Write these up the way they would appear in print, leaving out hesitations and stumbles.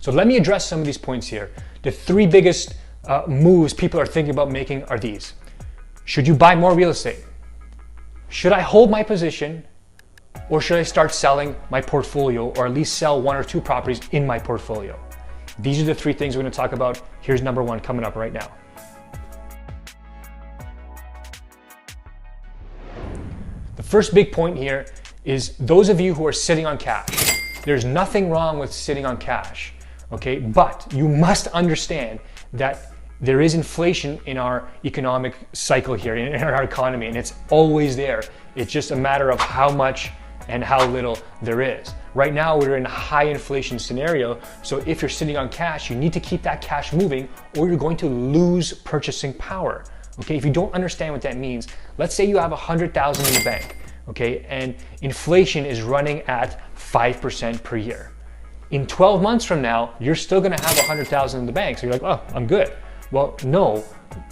So let me address some of these points here. The three biggest moves people are thinking about making are these. Should you buy more real estate? Should I hold my position? Or should I start selling my portfolio, or at least sell one or two properties in my portfolio? These are the three things we're going to talk about. Here's number one coming up right now. The first big point here is those of you who are sitting on cash. There's nothing wrong with sitting on cash, okay? But you must understand that there is inflation in our economic cycle here, in our economy, and it's always there. It's just a matter of how much and how little there is. Right now, we're in a high inflation scenario, so if you're sitting on cash, you need to keep that cash moving or you're going to lose purchasing power. Okay, if you don't understand what that means, let's say you have $100,000 in the bank, okay, and inflation is running at 5% per year. In 12 months from now, you're still gonna have $100,000 in the bank, so you're like, oh, I'm good. Well, no,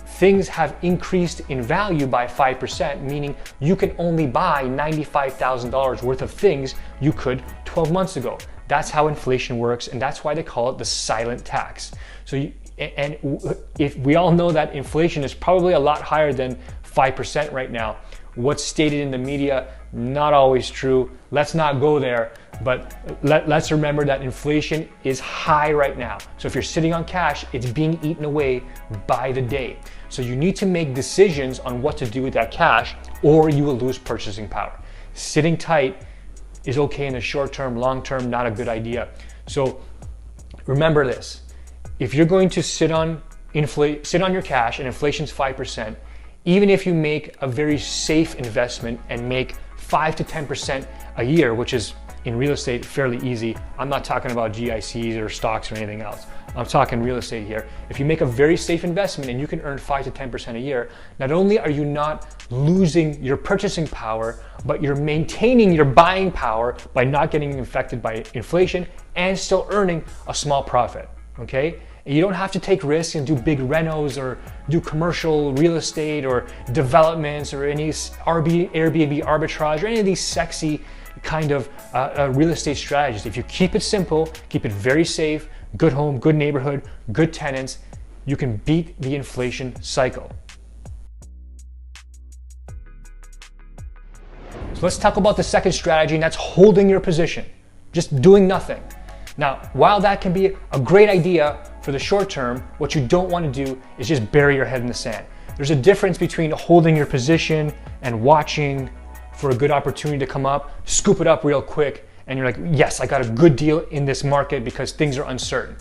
things have increased in value by 5%, meaning you can only buy $95,000 worth of things you could 12 months ago. That's how inflation works, and that's why they call it the silent tax. So, if we all know that inflation is probably a lot higher than 5% right now. What's stated in the media, not always true. Let's not go there, but let's remember that inflation is high right now. So if you're sitting on cash, it's being eaten away by the day. So you need to make decisions on what to do with that cash, or you will lose purchasing power. Sitting tight is okay in the short term, long term, not a good idea. So remember this. If you're going to sit on your cash and inflation's 5%, even if you make a very safe investment and make 5 to 10% a year, which is in real estate fairly easy. I'm not talking about GICs or stocks or anything else. I'm talking real estate here. If you make a very safe investment and you can earn 5 to 10% a year, not only are you not losing your purchasing power, but you're maintaining your buying power by not getting affected by inflation and still earning a small profit, okay? And you don't have to take risks and do big renos or do commercial real estate or developments or any Airbnb arbitrage or any of these sexy kind of real estate strategies. If you keep it simple, keep it very safe, good home, good neighborhood, good tenants, you can beat the inflation cycle. So let's talk about the second strategy, and that's holding your position, just doing nothing. Now, while that can be a great idea for the short term, what you don't want to do is just bury your head in the sand. There's a difference between holding your position and watching for a good opportunity to come up, scoop it up real quick, and you're like, yes, I got a good deal in this market because things are uncertain.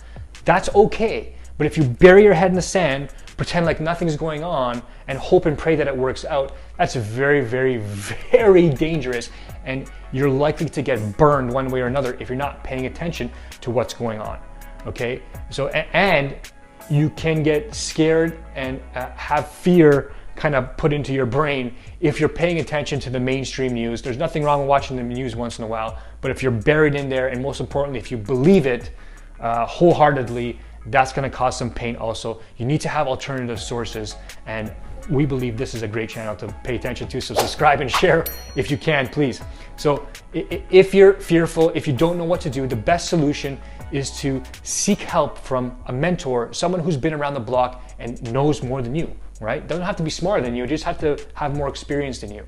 That's okay. But if you bury your head in the sand, pretend like nothing's going on, and hope and pray that it works out, that's very, very, very dangerous, and you're likely to get burned one way or another if you're not paying attention to what's going on, okay? So, and you can get scared and have fear kind of put into your brain if you're paying attention to the mainstream news. There's nothing wrong with watching the news once in a while, but if you're buried in there, and most importantly, if you believe it wholeheartedly, that's going to cause some pain also. You need to have alternative sources, and we believe this is a great channel to pay attention to, so subscribe and share if you can, please. So if you're fearful, if you don't know what to do, the best solution is to seek help from a mentor, someone who's been around the block and knows more than you, right? Doesn't have to be smarter than you, just have to have more experience than you,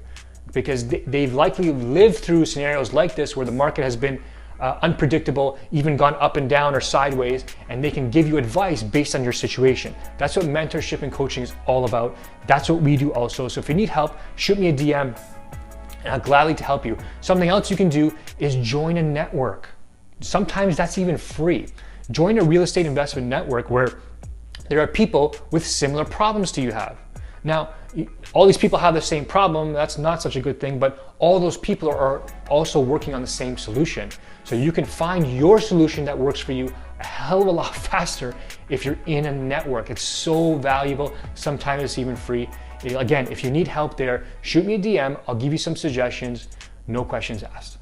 because they've likely lived through scenarios like this where the market has been unpredictable, even gone up and down or sideways, and they can give you advice based on your situation. That's what mentorship and coaching is all about. That's what we do also. So if you need help, shoot me a DM and I'll gladly to help you. Something else you can do is join a network. Sometimes that's even free. Join a real estate investment network where there are people with similar problems to you have. Now, all these people have the same problem, that's not such a good thing, but all those people are also working on the same solution. So you can find your solution that works for you a hell of a lot faster if you're in a network. It's so valuable, sometimes it's even free. Again, if you need help there, shoot me a DM, I'll give you some suggestions, no questions asked.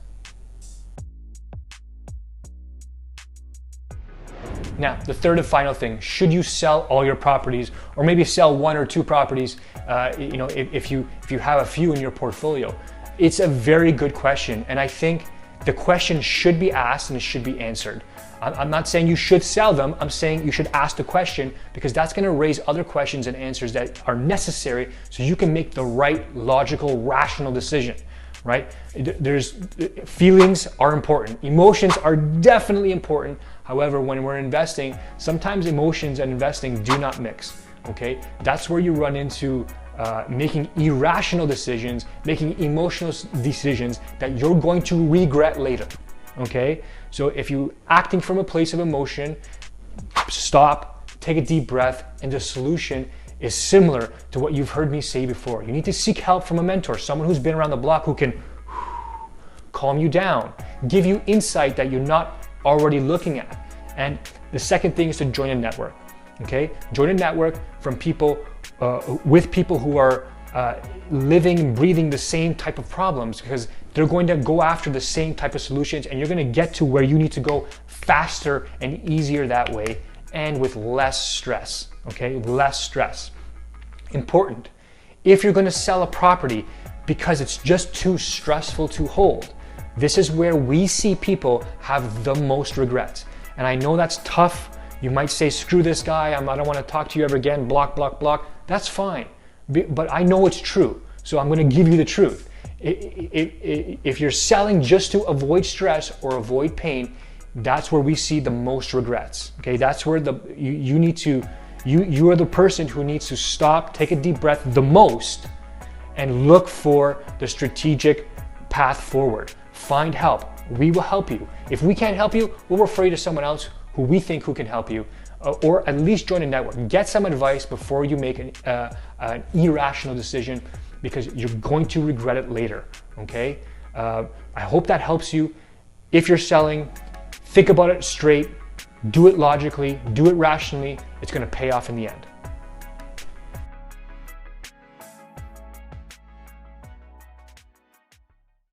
Now, the third and final thing, should you sell all your properties, or maybe sell one or two properties, if you have a few in your portfolio? It's a very good question, and I think the question should be asked and it should be answered. I'm not saying you should sell them. I'm saying you should ask the question, because that's going to raise other questions and answers that are necessary so you can make the right, logical, rational decision, right? Feelings are important. Emotions are definitely important. However, when we're investing, sometimes emotions and investing do not mix, okay? That's where you run into making irrational decisions, making emotional decisions that you're going to regret later, okay? So if you're acting from a place of emotion, stop, take a deep breath, and the solution is similar to what you've heard me say before. You need to seek help from a mentor, someone who's been around the block, who can calm you down, give you insight that you're not already looking at. And the second thing is to join a network, okay? Join a network from people, with people who are living and breathing the same type of problems, because they're going to go after the same type of solutions, and you're going to get to where you need to go faster and easier that way, and with less stress, okay? Less stress. Important. If you're going to sell a property because it's just too stressful to hold, this is where we see people have the most regrets. And I know that's tough. You might say, screw this guy, I don't want to talk to you ever again, block, block, block. That's fine. But I know it's true, so I'm going to give you the truth. If you're selling just to avoid stress or avoid pain, that's where we see the most regrets. Okay, that's where you are the person who needs to stop, take a deep breath the most, and look for the strategic path forward. Find help. We will help you. If we can't help you, we'll refer you to someone else who we think who can help you, or at least join a network. Get some advice before you make an irrational decision, because you're going to regret it later, okay? I hope that helps you. If you're selling, think about it straight, do it logically, do it rationally. It's going to pay off in the end.